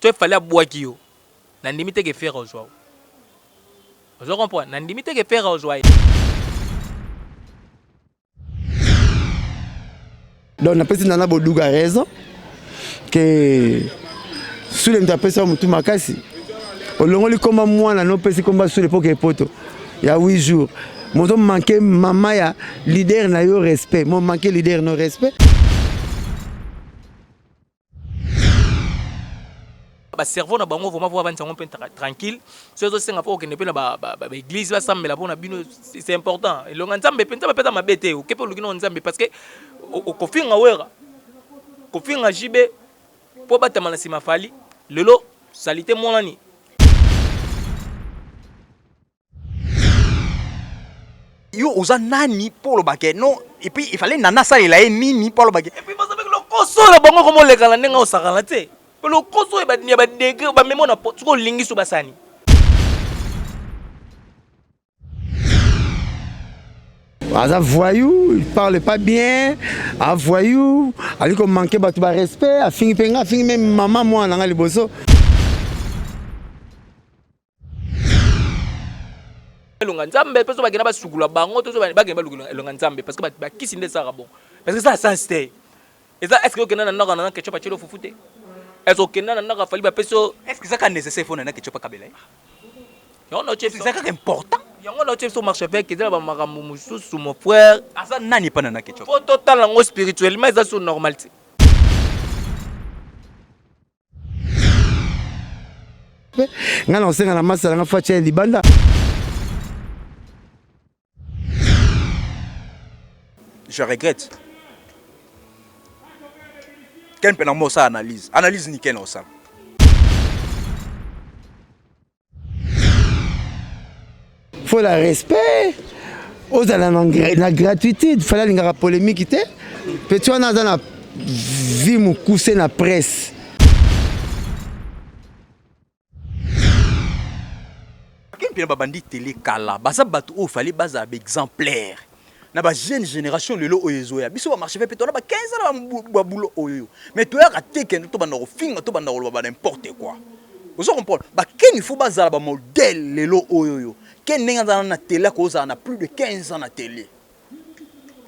tu fallait boire qui yo. Nandimi te que faire aujourd'hui. Vous comprenez? Nandimi te que faire aujourd'hui. Donc na pesi nana boduga raison que sous les mtapesa mutu makasi. Olongoli komba mwana no pesi komba sous l'époque poto. Il y a 8 jours. Mon manqué maman ya leader na yo respect. Mon manqué leader no respect. Ba cerveau na bango vraiment voir un peu tranquille. Ce que c'est ngapoko que ne peut na ba église va sambela pona bino c'est important. Et le nzambe penta peta mabete o kepo lukino nzambe parce que ko finga wera. Ko finga jibe po batama na sima fali. Lelo salité monani. Yo oza nani pour le baquet non et puis il fallait nana ça il a nini pour le baquet et puis parce que le koso la bango comme le kala nenga osakala te le koso e ba nia ba degré ba memo na tuko lingi so basani Aza voyou, il parle pas bien, a voyou, ali ko manquer ba ba respect, a fini penga, fini même maman moi na ngali boso. Elonga nzambe peso ba kena ba sukula bango to so ba kena ba lukula elonga nzambe parce que ba kisinde ça bon parce que ça sens te et ça est-ce que okena na na ketchup achelo fufute est-ce que okena na fali ba peso est-ce que ça ka nécessaire faut na ketchup kabela non non chef c'est ça qui est important yango na chef so marche avec que ba makambo mususu mon frère asa nani pa na ketchup faut total ngo spirituellement ça so normalité Ngana osenga na masala nga facha libanda. Je regrette. Quel peine moi ça analyse. Analyse ni ken ça. Faut la respect. Aux la gratuité, il fallait une polémique té. Petit on a dans la vie mon cousin na presse. Quel peine babandi télé kala. Baza batu o fallait baza exemplaire. Na ba jeune génération lelo oyezoya biso ba marché pe to na ba 15 ans ba boulot oyo mais to ya rateke to ba na finga to ba na ba n'importe quoi vous comprenez ba ken il faut bazala ba modèle lelo oyo ken nenga na télé ko za na plus de 15 ans na télé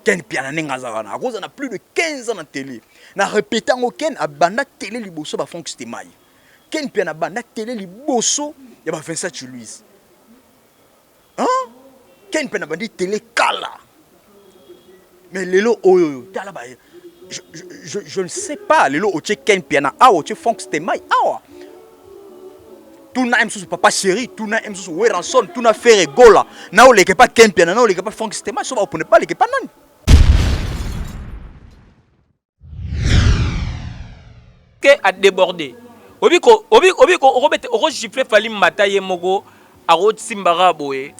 ken piana nenga za na ko za na plus de 15 ans na télé na répéter ngo ken abanda télé liboso ba fonctionner mai ken piana banda télé liboso ya ba Vincent Louise hein ken piana bandi télé kala. Mais lelo oyo je ne sais pas lelo oche ken piana a oche fonks te mai awa tout na emsu papa chéri tout na emsu weranson tout na faire gola na o leke pas ken piana na o leke pas fonks te mai so ba opone pas leke pas nani que a débordé obiko robete oro gifler fali mataye moko a ro simbara boye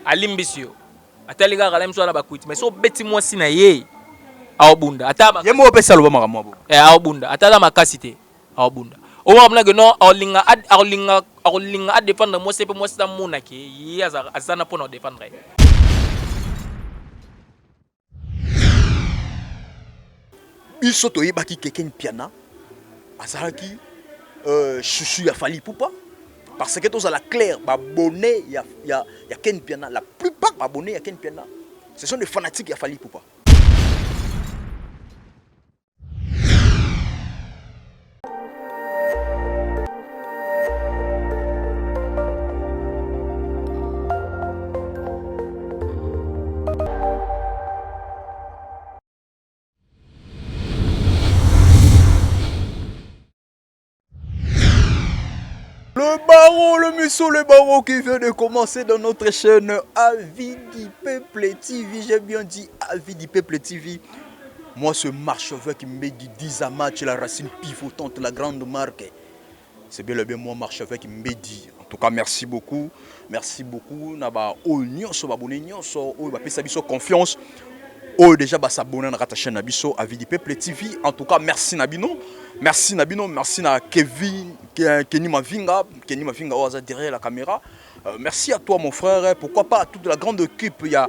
alimbisio atali ga kala mswana bakuiti mais so beti moi sina ye awbunda ataba ye mo pesa lo ba mamo awbunda atala makasi te awbunda o mabna que non alinga défendre moi c'est moi ça mona ke ye azana pour nous défendre biso to yebaki keken piana azalaki chouchou ya fali poupa. Parce que tous à la claire, abonnés, il y a Ken Piana. La plupart abonnés à Ken Piana, ce sont des fanatiques qui a fallu pour pas. Le monsieur le baron qui vient de commencer dans notre chaîne Avis du Peuple TV. J'ai bien dit Avis du Peuple TV. Moi, ce marcheveur qui me dit 10 à match, la racine pivotante, la grande marque. C'est bien le bien moi, marcheveur qui me dit. En tout cas, merci beaucoup. Merci beaucoup. Naba oignon so babone nyonso o ba pesa biso confiance. Oh déjà bah s'abonner à la chaîne Nabiso Avis du Peuple TV. En tout cas merci Nabino, merci Nabino, merci na Kevin, Kenny Mavinga oza derrière la caméra. Merci à toi mon frère, pourquoi pas à toute la grande équipe, il y a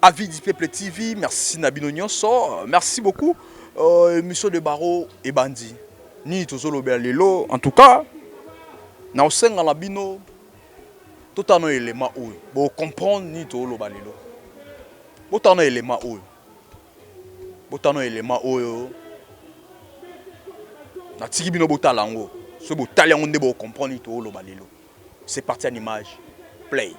Avis du Peuple TV, merci Nabino Nyonso, merci beaucoup Monsieur de Barreau et Bandi. ni tozolobela lelo en tout cas na osenga na bino totano élément oyo bo comprendre ni tozoloba lelo botano élément oyo na tiki bino botala yango so botali yango nde bo comprendre ni tozoloba lelo. C'est parti en image play.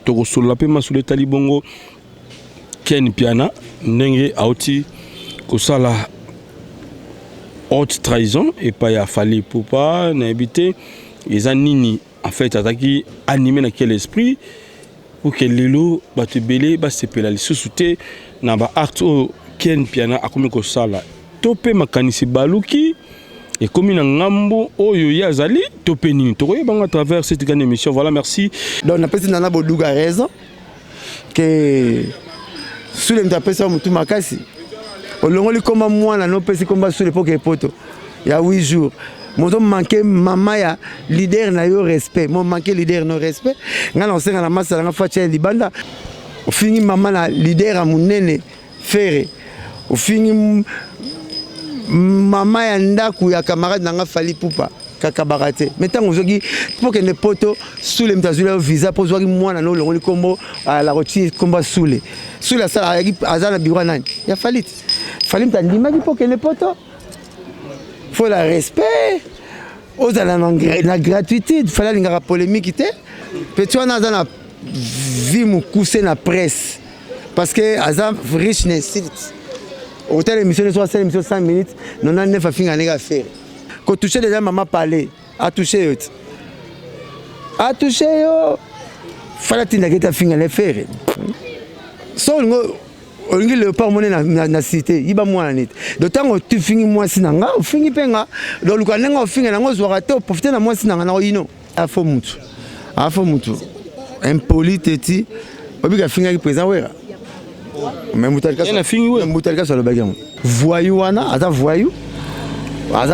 Tokosolola pe masolo etali bongo Ken Piana ndenge auti kosala haute trahison et pas ya Fally Ipupa na habité eza nini en fait ataki animé na quel esprit pour que lelo bato belé ba sepela lisusu te na ba art Ken Piana akomi kosala to pe makanisi baluki et comme na ngambo oyo yazali to pe nini to koyeba à travers cette grande émission. Voilà, merci. Donc na pesi nana boduga raison que sous les mtapesa mutu makasi olongoli koma mwana no pesi komba sous l'époque epoto ya 8 jours moto manqué mama ya leader na yo respect mo manqué leader no respect ngana osenga na masala nga fatia libanda ofingi mama na leader a munene fere ofingi mama ya ndaku ya camarade nanga Fally Ipupa kaka barate metango ozoki pour que ne poto sous les mtazula visa pour zoki mwana no longoli kombo la roti komba soule sala azana bureau nani ya Fally mtandimaki pour que ne poto faut la respect aux la gratuité fallait linga polémique te petit on a na vie mu couser na presse parce que azam richness hôtel émission de 5 minutes non a 9 afin à faire quand toucher déjà maman parler a touché yo fallait tinda que finga les faire so olingi le pas monnaie na cité iba mwana nit d'autant tu fingi moi sinanga fingi penga do luka nenga finga nango zwaka te profiter na moi sinanga na ino afo mutu impoli teti obika finga ki présent wera mais mutalika na fingi we mutalika sur le bagam voyou wana aza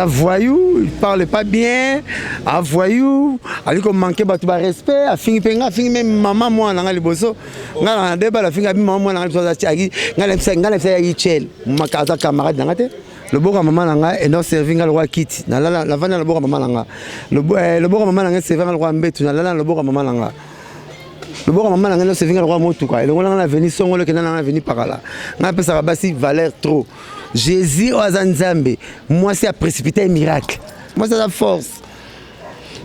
voyou, il parle pas bien, a voyou, ali ko manquer batu ba respect, a fingi penga, fingi même maman moi na ngali boso, ngala na débat la fingi abi maman moi na ngali boso agi, ngala msa agi chel, makaza camarade na ngate. Le boka maman nanga et non serving le roi kit. Na la vana le boka maman nanga. Le boka maman nanga serving le roi mbetu, na la le boka maman nanga. Le boka maman nanga serving le roi motuka. Et le roi na veni songo le kena na veni par là. Na pe ça basi valeur trop. Jésus au Zanzambe, moi c'est à précipiter un miracle. Moi c'est la force.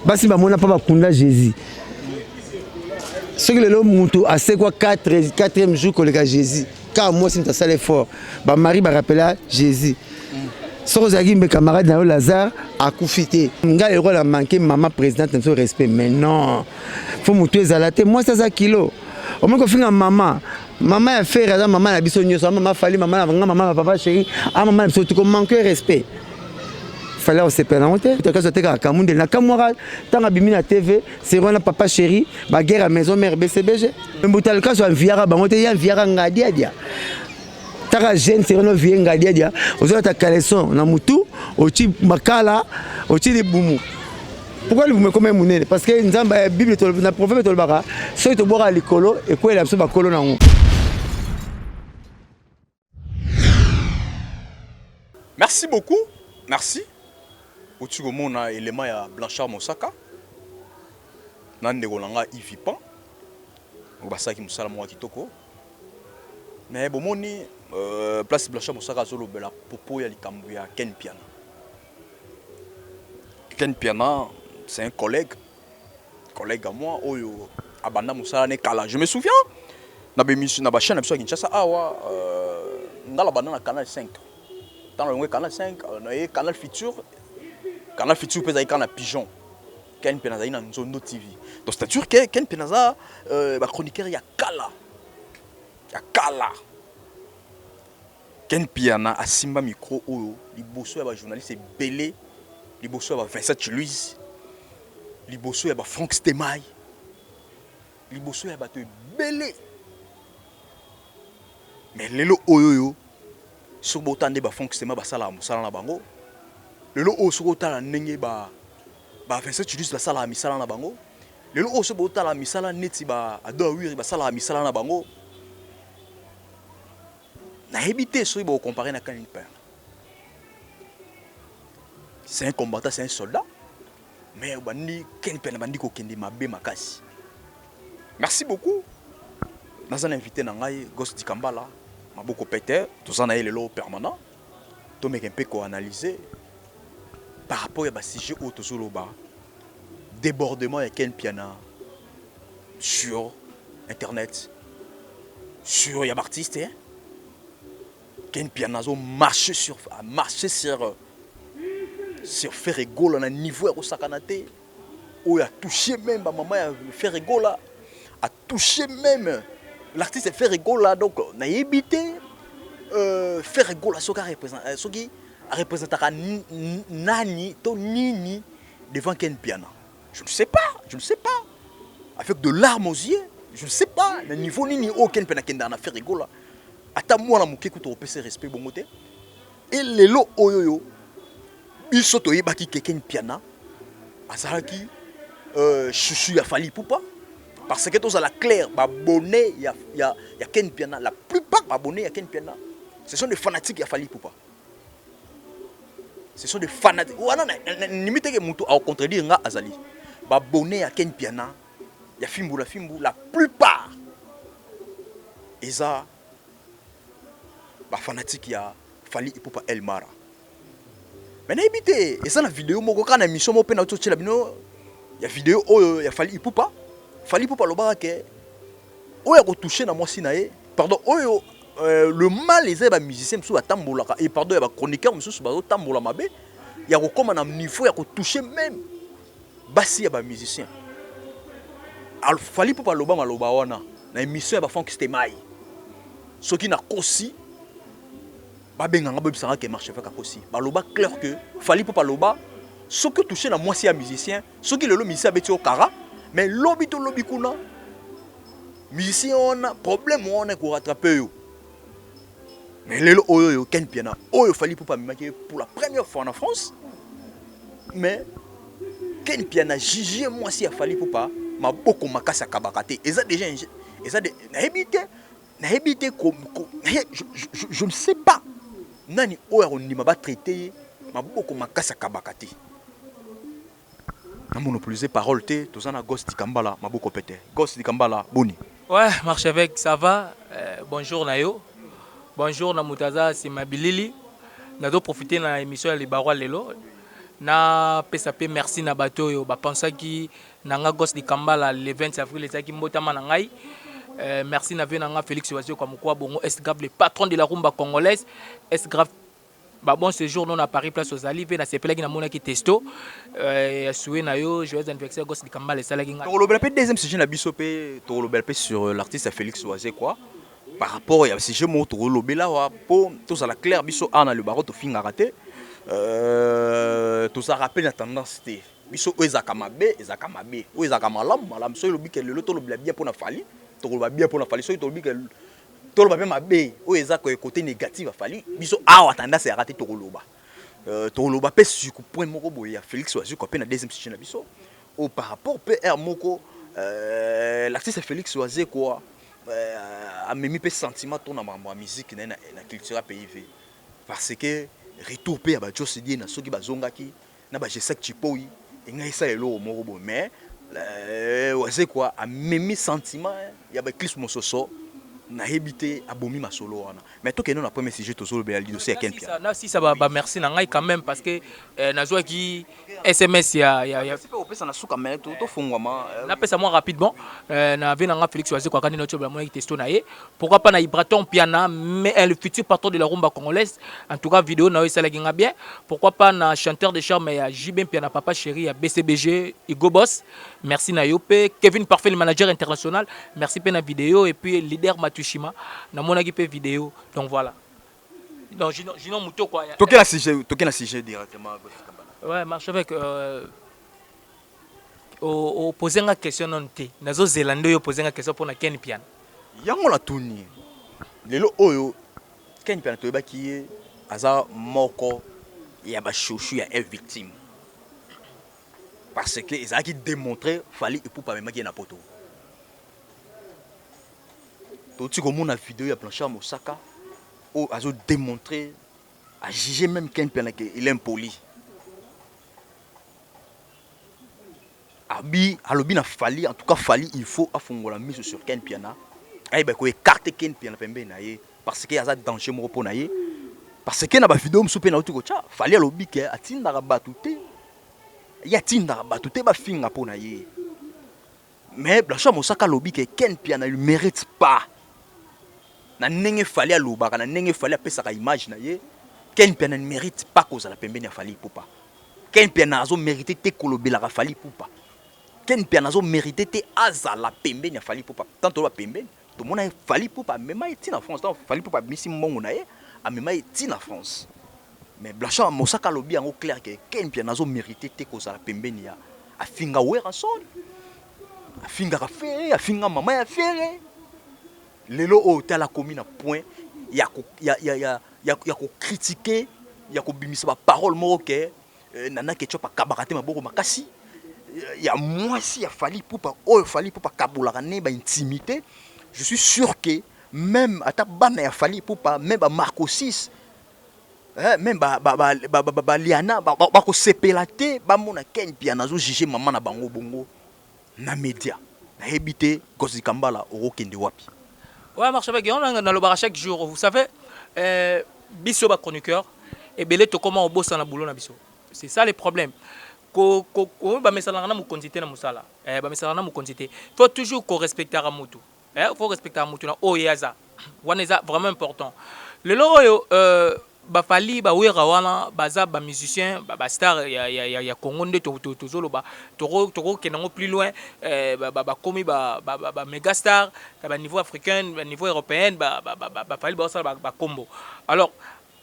Basi ba mona pas kunda Jésus. Ce que le mutu a c'est quoi 4e jour que le gars Jésus. Car moi c'est ça l'effort. Ba Marie ba rappeler Jésus. Sorozagi mes camarades na Lazare a koufité. Nga le roi a manqué maman présidente de respect mais non. Faut mutu ezalate moi c'est ça kilo. Au moins qu'on finit maman. Maman a fait raison, maman a biso nyoso, maman Fally, maman papa chéri, maman a biso tout comme manquer respect. Fallait on se pénalité. Tu as qu'à te Cameroun de la Camora, tant abîmé la TV, c'est vraiment papa chéri, ma guerre à maison mère BCBG. Mais boutal cas soit viara, bangote ya viara ngadia dia. Taka jeune c'est vraiment viara ngadia dia. Ozo ta caleçon na mutu, ochi makala, ochi de boumou. Pourquoi vous me comme un parce que la Bible na prophète tolbaka so to boka likolo et quoi la so ba kolo nango. Merci beaucoup. Merci. Au-dessus de mon élément ya Blanchard Mosaka. Nande golanga Ivipan. Obasaki musala mo kitoko. Mais bon moni place Blanchard Mosaka solo bela popo ya likambu ya Ken Piana. Ken Piana c'est un collègue à moi oyo abanda musala ne kala. Je me souviens na ba chaîne à Kinshasa awa ngala banda na canal 5. Dans le canal 5 on a canal Futur pesa ikana pigeon. Ken Piana na Nzondo TV. Donc c'est sûr que Ken Piana ba chroniqueur ya kala. Ken Piana a simba micro oyo liboso ya ba journaliste belé liboso ya ba Vincent Louise liboso ya ba Franck Stemay liboso ya ba to belé mais lelo oyo sur botande ba Franck Stemay ba sala musala na bango lelo o sur botala ndenge ba Vincent Louise ba sala misala na bango lelo o sur botala misala neti ba ado wiri ba sala misala na bango évité ce qui comparer à Ken Piana. C'est un combattant, c'est un soldat. Mais Ken Piana bandi ko kende mabe makasi. Merci beaucoup. Nous avons invité Nangai Ghost Dikambala, Maboko Peter, tout ça na lelo permanent. To mec un peu ko analyser par rapport à sujet au Tozoloba. Débordement de Ken Piana sur internet, sur les artistes. Ken Piana a marché sur Ferrego à un niveau où Sakanate, où il a touché même maman Ferrego là, a touché même l'artiste Ferrego là, donc on a évité Ferrego là, ce qui représente Nani, Nini devant Ken Piana. Je ne sais pas. Avec de larmes aux yeux, je ne sais pas. Le niveau Nini, Ken Piana Kenda na Ferrego là. Ata moi la moké kuto opese respect bon côté. Et lelo oyoyo. Biso to yebaki Ken Piana. Azalaki chouchou ya Fally Ipupa. Parce que tous à la claire, abonné ya Ken Piana, la plupart abonnés à Ken Piana, ce sont des fanatiques ya Fally Ipupa. Ce sont des fanatiques. Wana limite que mutu a contredire nga azali. Abonné à Ken Piana, ya Fimbu, la plupart eza fanatique ya Fally Ipupa Elmara. Mais n'habitez, et ça la vidéo moko kana mission mo pe na to tshela bino ya vidéo oyo ya Fally Ipupa loba ke oyo ko toucher na mwasi na ye. Pardon, oyo le mal les ba musiciens sous atambola et pardon ba chroniqueur sous ba tambola mabe ya ko koma na niveau ya ko toucher même basi ya ba musicien. Al Fally Ipupa loba maloba wana na émission ya ba funk c'était mai. Ce qui n'a kosi babenganga bobisanga ke marche avec akosi baloba clair que Fally Ipupa loba ce que toucher na mwasi ya musicien ce qui le musicien beti au kara mais lobby to lobby kuna musicien on a problème on a ko rattraper yo mais lelo oyo Ken Piana oyo Fally Ipupa memaki pour la première fois en France mais Ken Piana jugé mwasi ya Fally Ipupa maboko makasa kabakate eza déjà eza na habité comme je ne sais pas nani oyo on m'a traité maboko makasa kabakate na monopoliser parole te tozana Ghost Dikambala maboko pété Ghost Dikambala boni ouais marche avec ça va bonjour nayo bonjour na mutaza simabilili na do profiter na émission ya Libarwa lelo na PSP merci na bato yo ba pensaki nanga Ghost Dikambala le 20 avril ezaki mbotama na ngai. Merci na venanga Félix Oazio comme quoi bongo est grave le patron de la rumba congolaise est grave bah bon ce jour non à Paris place aux Alives na sepelaki na mona ki testo soué na yo joyeux anniversaire Ghost Dikambala salaki nga to le bel deuxième sujet na bisope to le bel sur l'artiste Félix Oazio quoi par rapport à sujet mo to le bela wa po to ça la clair biso ana le baro to finga raté to ça rappelle la tendance té biso ezaka mabe o ezaka malam so le bi ke le to le bien pour na Fally to le bien pour na Fally so to le bi ke to le ba mabe o ezaka côté négatif à Fally biso awa tendance à rater to le ba pe sur point moko boya Félix Oazio ko pe na deuxième sujet na biso au par rapport PR moko l'artiste Félix Oazio quoi a même peu sentiment ton na musique na culture pays parce que retour pe ba Joe Cedi na soki bazongaki na ba Jesek Chipoi ngai ça elo moko bo mais Oazio quoi a même sentiment ya ba Chris Mososo na habité abomi masolo wana mais to que non la premier sujet to solo be ali dossier Ken Piana na si ça va merci na ngai quand même parce que nazwa ki SMS ya c'est pas opesa na suka mais to fungwama na pesa moi rapidement na venanga Félix Oazio kwa kani nocho bla testo na ye pourquoi pas na Ibraton Piana mais le futur patron de la rumba congolaise en tout cas vidéo na ça la ginga bien pourquoi pas na chanteur de charme ya Jibin Piana papa chéri ya BCBG Igo Boss merci na yope Kevin Parfait le manager international merci pe na vidéo et puis leader Matushima na monaki pe vidéo donc voilà donc Gino Muto quoi toquer la sujet directement ouais marche avec au poser une question non té nazo zelando yo poser une question pour na Ken Piana yango la tuni lelo oyo Ken Piana to baki aza moko ya ba chouchou ya victime parce que ils a qui démontrer Fally Ipupa même qui na poto to ti ko mona vidéo ya Blanchard Mosaka a démontré, a jugé même Ken Piana qu'il est impoli. Abi, alobi na fali, en tout cas fali, il faut afongola mise sur Ken Piana. Aïe, ben ko écarter Ken Piana pembe na ye, parce que y a ça danger mo po na ye. Parce que na ba vidéo msupe na utuko cha, fali alobi ke atinda ka batute. Ya tinda ka batute ba finga po na ye. Mais Blanchard Mosaka alobi ke Ken Piana ne mérite pas. Na nenge fali alobaka, na nenge fali apesaka image na ye. Ken Piana ne mérite pas cause la pembe na fali poupa. Ken Piana azo mérité te kolobela ka fali poupa. Ken Piana azo mérité te azala pembe na fali poupa. Tant to ba pembe, to mona fali poupa même eti na France, tant fali poupa misi mbongo na ye, a même eti na France. Mais Blanchard Mosaka lobi en clair que Ken Piana azo mérité te cause la pembe ni ya. A finga wera son. A finga ka fere, a finga mama ya fere. Lelo o tala commune à point, ya ko critiquer, ya ko bimisa ba parole moko ke nana ke chopa kabarate maboko makasi. Il y a moi si il fallait pour pas kabula ne ba intimité. Je suis sûr que même à ta bana il fallait pour pas même ba Marco 6 même ba Liana ba ko sepelate ba mona Ken Piana zo juger maman na bango bongo na média na hebité kozi kambala orokende wapi. Ouais, marche avec on a le bar chaque jour, vous savez biso ba chroniqueur et belé to comment on bosse na boulot na biso. C'est ça le problème. Ko ba mesala na mu quantité na musala. Ba mesala na mu quantité. Faut toujours ko respecter à mutu. Faut respecter à mutu na oyaza. Waneza vraiment important. Le loyo ba fali ba wera wana baza ba musicien ba star ya Congo nde to zolo ba to kenango plus loin ba komi ba méga star ba niveau africain ba niveau européen ba fali ba sala ba combo. Alors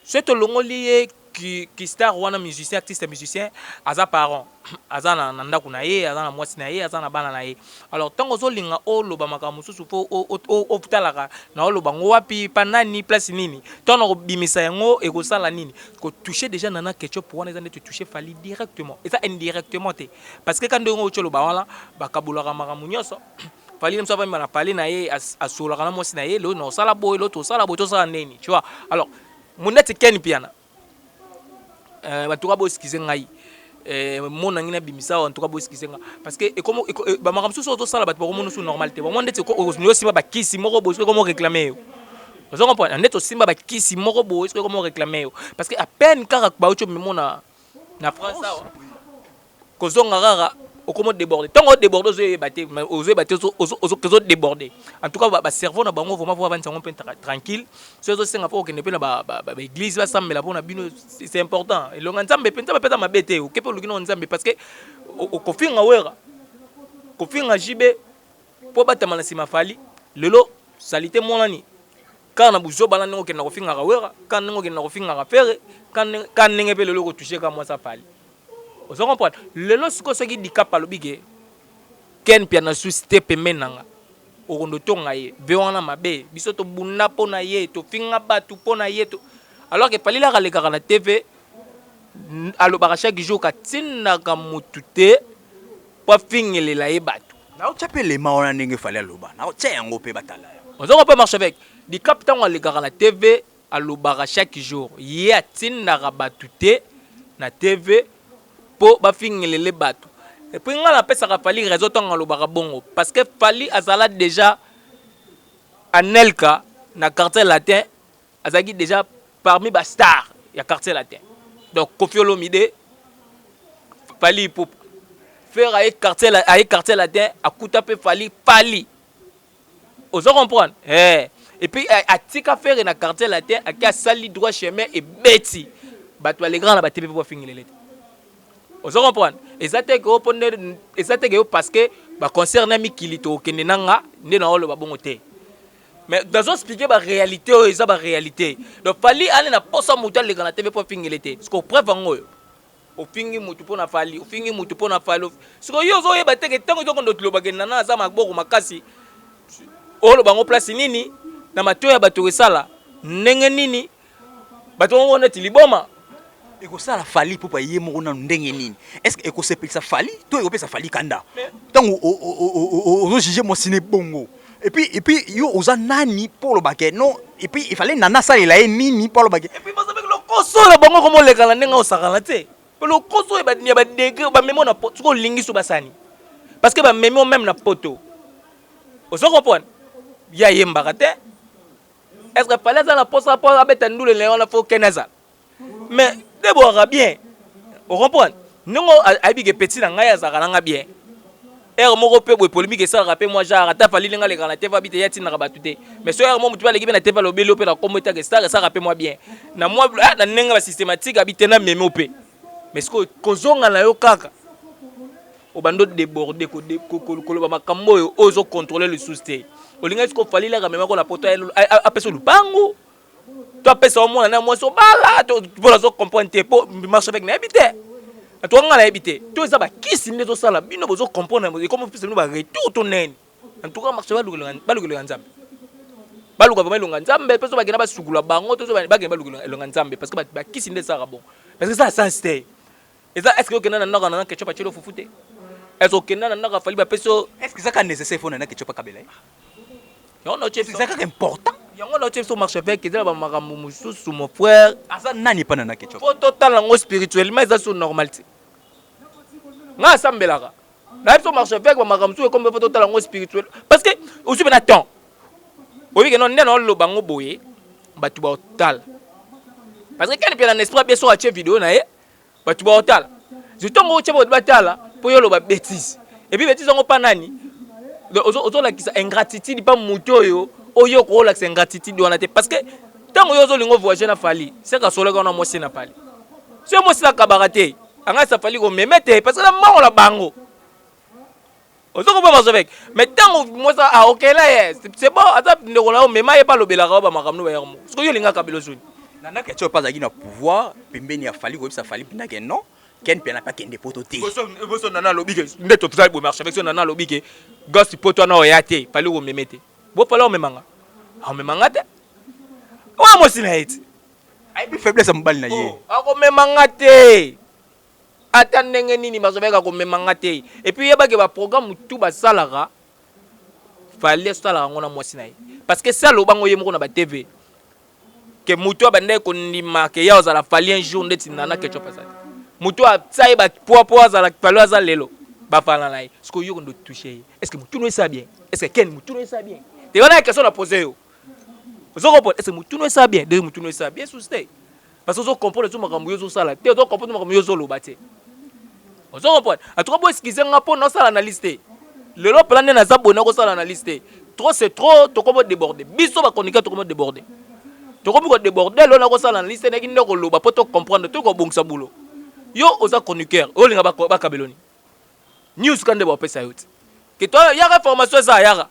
c'est to longoli qui star wana musicien artiste musicien aza parent aza na ndako na ye aza na mwasi na ye aza na bana na ye. Alors tango zo linga o loba makamusu fo o futalaka na o loba ngo wapi panani place nini tono bimisa yango e ko sala nini ko toucher déjà nana ketchup wana ezande te toucher fali directement et ça indirectement te parce que quand ngo cholo ba wala ba kabulaka makamunyoso fali nemsa ba na pali na ye asolaka na mwasi na ye lo no sala boy lo to sala neni tu vois. Alors muneti Ken Piana batuka bo skize ngai mon ngina bimisa en tout cas bo skize nga parce que et comme ba makamsu so to sala bat ko monusu normalité bon ndetse ko no simba ba kisi moko bo ko mo réclamer vous comprenez ndetse simba ba kisi moko bo ko mo réclamer parce que à peine kaka ba ocho mona na France ko zonga rara o comment déborder tango déborder ozo baté ozo déborder en tout cas ba cerveau na bango vraiment voir bango peu tranquille so zo senga po ke ne pe na ba église ba sambela pona bino c'est important et longa nzambe pe nzambe peta mabete o ke pe lukino nzambe parce que ko finga wera ko finga jibe po batama na sima fali lelo salité monani kana buzo bana ngo ke na ko finga wera kana ngo ke na ko finga fere kana nenge pe lelo ko toucher ka moi sa fali. Vous comprenez? Le lorsque ce qui dit cap à l'obligé, Ken Piana suscité pemenanga, au rondo tongaye, vewana mabe, bisoto buna pona ye, to finga batu pona ye, alors que fallait la regarder la TV, alors chaque jour katina kamutute, pas finir la batu. Na utapé les maona nenge fallait loba, na utia yango pe batala. On ne pas marcher avec. Di cap tant on regarder la TV, alors chaque jour, ya tina rabatute na TV. Po ba fingele bato et puis nga la pesa ka fali réseau tanga lo bongo parce que fali azala déjà Anelka na quartier latin azaki déjà parmi ba star ya quartier latin donc Koffi Olomide fali pour faire avec quartier latin akuta pe fali vous comprenez et puis atika faire na quartier latin akia sali droit chemin et beti bato les grands la batepe pour fingele. Vous comprenez? Et ça que parce que concerne mi kilito kenenanga ne na olo babongo te. Mais dans expliquer la réalité ou ça la réalité. Donc fali aller na posa muta le kana TV pour fingilete. Ce qu'on preuve ngo. O fingi mutu pona fali, o fingi mutu pona fali. Ce que yo zo yeba te que tango to kondo tuloba kenana za makboko makasi. Olo bango place nini na mato ya bato resala. Ndenge nini? Bato ngo na tiliboma. Et que ça la fali pour pas y moko na ndenge nini. Est-ce que ko sepel ça fali to e ko pesa fali kanda tant o juger moi ciné bongo et puis yo oza nani pour le baquet non et puis il fallait nana ça il a nini pour le baguette. Et puis parce que le koso la bango comme les gars n'enga osakala te. Le koso e ba ni ba dégâts ba memo na poto ko lingi su basani. Parce que ba memo même na poto. Ozo comprendre. Ya yemba te. Est-ce que fallait ça la poste rapport à betandu le léon la faut keneza. Mais d'abord bien. On comprend. Nous habite petit na ngaya zakala bien. Er moko pe boy polémique ça rappelle moi genre ata fali lenga le kana teva bite yati na batute mais so er mo mutu ba l'équipe na teva lo belo pe na kometa que ça rappelle moi bien na moi na nenga ba systématique habite na meme pe mais ce que kozonga na yo kaka o bando déborder ko ba makambo yo ozo contrôler le souci olinga ce ko fali la meme ko la poto apeso lupango to apesa o mona na mo so bala to pour zo comprendre te po marche avec na habite. Tu as habité. Tu as qui s'il n'est pas ça là, bino bozo comprendre comment peut se nous retour ton nez. En tout cas, marche pas le nzambe. Ba lu ka vraiment le nzambe, parce que ba gena ba sugula bango, to ba gena ba le nzambe parce que ba qui s'il n'est ça bon. Parce que ça sens té. Et ça est-ce que okena na na ketchup a chelo fufute? Est-ce que okena na fali ba peso? Est-ce que ça ka nécessaire faut na ketchup kabela? Non, non, chef, c'est ça qui est important. Yango la chef so marche avec que ba makambo mususu mon frère. Asa nani pa na ketchup. Faut total ngo spirituellement ça sur normalité. Nga sambelaka na biso marche avec ba makamsu comme faut total ngo spirituel parce que aussi ben attends obi que non nena lo bango boye batu ba total parce que quand il y a un esprit bien sur la vidéo na ye batu ba total je tongo che ba total pour yo lo ba bêtise et puis bêtise ngo pa nani ozo la kisa ingratitude pas muto yo oyo ko la ingratitude wana te parce que tango yo zo lingo voyager na fali c'est ka solo ka na mosi na pali c'est mosi la kabarate anga ça fallait qu'on me mette parce que la mort la bango on se comprend avec mais tant moi ça ah OK là c'est bon attends on a même pas le belaka ba makamno ba yermo parce que yo linga kabelo zone nana que tu pas na pouvoir pembeni ya fali ko ça fali pina que non ken pena pas kende poto te boso nana lobike ndeto ça bo marche avec nana lobike gosse poto na oyate fallait qu'on me mette bo fallait on me manga on me manga te wa mo sinaiti ai bi faiblesse mbali na ye ako me manga te ata ndenge nini bazobeka komemanga te et puis yeba ke ba programme tout basalaka fallait sala ngona mwasi na ye parce que ça lo bango ye moko na ba TV ke mutu abande ko ndima ke ya ozala fallait un jour ndeti nana ke chopa ça mutu a sai ba popo azala fallait azala lelo ba fala na ye ce que yo ndo toucher est-ce que mutu no ça bien est-ce que ken mutu no ça bien te wana question na poser yo vous comprenez est-ce que mutu no ça bien de mutu no ça bien sous-sté parce que vous comprenez tout makambo yo zo sala te vous comprenez makambo yo zo lo baté. On se comprend. En tout cas, si vous avez un ça l'analyse. Le lot plan na zabona ko ça l'analyse. Trop c'est trop, to comme déborder. Biso ba konika to comme déborder. To comme déborder, lo na ko ça l'analyse na kinda ko loba pour to comprendre to ko bongsa boulot. Yo oza chroniqueur, o linga ba kabeloni. News kande ba pesa yote. Que toi ya information ça ya.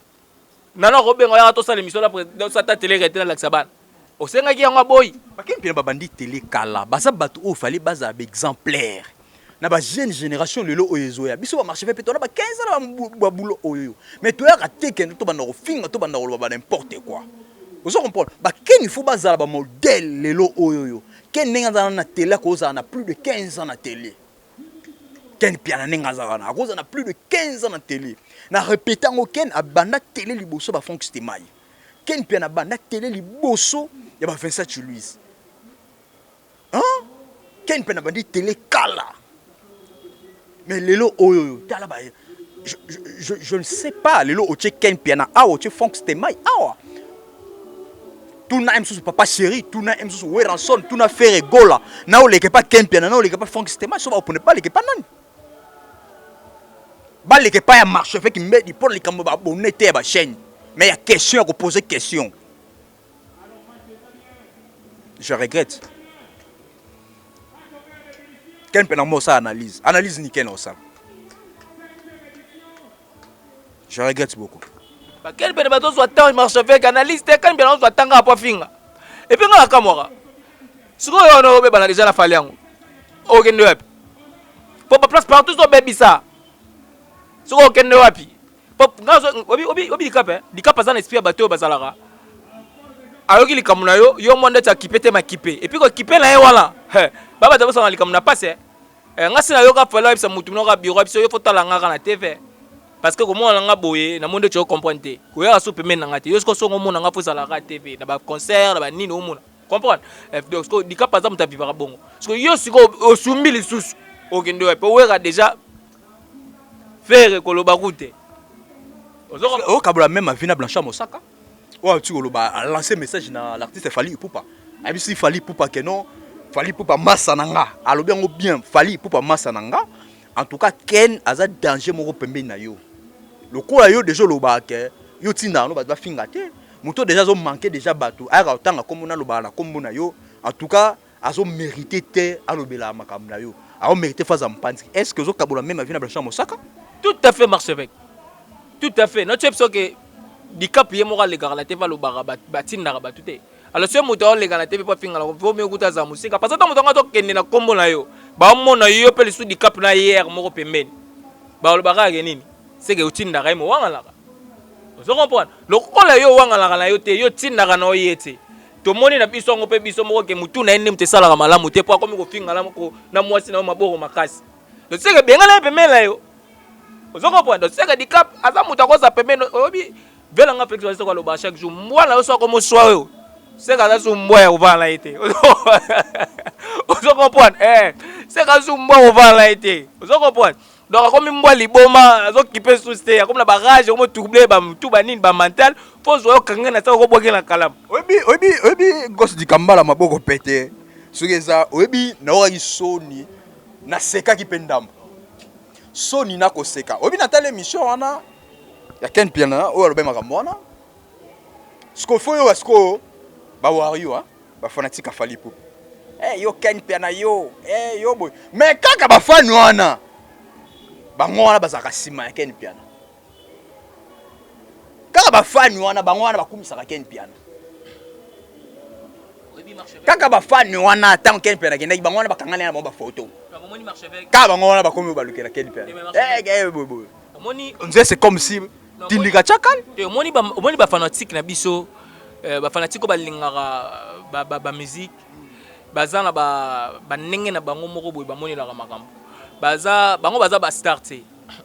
Nana ko benga ya to ça l'émission là ça ta télé rete na laksaban. O senga ki yango boy. Ba ken pina ba bandi télé kala. Ba sa batu o fallait baza exemplaire. Na ba jeune génération lelo oyezoya biso ba marché fait to na ba 15 ans ba boulot oyo mais to ya rateke to ba na finga to ba na ba n'importe quoi vous comprenez ba ken il faut bazala ba modèle lelo oyo ken nenga za na télé ko za na plus de 15 ans na télé ken piana nenga za na ko za na plus de 15 ans na télé na répétant ngo ken abanda télé liboso ba fonks temai ken piana banda télé liboso ya ba Vincent Louis hein ken piana bandi télé kala. Mais lelo oyo je ne sais pas lelo oche ken piana a oche fonks temai awa tout na emsusu papa chéri tout na emsusu weranson tout na faire gola na o leke pas ken piana na o leke pas fonks temai so ba opone pas leke pas nani ba leke pas ya marche fait qui met di pour les kambo ba bonete ba chaîne mais il y a question à poser question je regrette. Ken pena mo ça analyse ni ken ça. Je regrette beaucoup. Ba ken pena bato soit temps marche avec analyse te ken pena soit tanga pa finga. Et puis ngala kamora. Siko yo no be bana déjà la fali yango. O kende wapi? Pop place partout so baby ça. Siko kende wapi? Pop ngazo obi dikape, dikapa za na esprit bato bazalaka. Ayoki likamuna yo monde ta kipete ma kipe. Et puis ko kipe na ye wala. Baba tabo sa likamuna passe. Ngasi na yo ka fala bisa mutu no ka bureau biso yo fotala ngaka na TV. parce que comment on a boyé na monde tu comprendre te ko ya so pemena ngate yo sko so ngomona nga fo sala ka TV na ba concert na ba nini omona comprendre donc sko dika par exemple ta vivra bongo parce que yo siko osumbi lisusu okende wa pe wera déjà faire ko lo bakute o kabula même avina Blanchard Mosaka o tu ko lo ba lancer message na l'artiste Fally Ipupa abisi Fally Ipupa que non Fally Ipupa massa nanga alobi ngo bien Fally Ipupa massa nanga en tout cas Ken aza danger moko pembe na yo lokola yo déjà lo ba ke yo tinda no ba finga te muto déjà zo manquer déjà bato aka otanga comme na lo ba na kombo na yo en tout cas azo mériter te alobela makam na yo a mériter face à mpanzi est-ce que zo kabula même avina Blanchard Mosaka tout à fait Marchevêque tout à fait notre chef que di cap ye moko le garala te va lo ba batinda ba tout alors ce moto le garala te pas finga la faut mieux kuta za musika parce que tant moto ngato kende na kombo na yo ba mona yo pe le sous di cap na hier moko pembeni ba lo ba ka nini c'est que utinda ka mo wangala vous comprenez lokola yo wangala na yo te yo tinda ka no yete to moni na biso ngo pe biso moko ke mutu na ende mtesala ka malamu te po akomi ko finga la moko na mwasi na maboko makasi donc c'est que benga na pembela yo vous comprenez donc c'est que di cap aza mutu akoza pembeni obi vela nga flexion c'est quoi lo ba chaque jour moi na yo so comme soir yo c'est que ça sou mboya ovala été vous comprenez c'est que sou mboya ovala été vous comprenez donc comme mboya liboma azo kipe souster comme la barrage comme troubler ba tout ba nini ba mental faut zo kanga na ça ko boke na kalam obi gosse di kambala maboko pété sugeza obi na wa isoni na seka kipendam soni na ko seka obi na tale mission wana ya Ken Piana o alobe makamona sko foyo wasko ba wario ba fanatique a Fally Ipupa yo Ken Piana yo yo boy mais kaka ba fan wana ba ngwana bazaka sima ya Ken Piana kaka ba fan wana ba ngwana ba kumisaka Ken Piana kaka ba fan wana tant Ken Piana kenda ba ngwana ba kangana na ba photo kaka ba ngwana ba komi ba lukela Ken Piana boy c'est comme si tindika chakal omoni ba fanatique na biso ba fanatique ba lingaka ba musique baza na ba ndenge na bango moko boy ba moni la makambo bango baza ba star te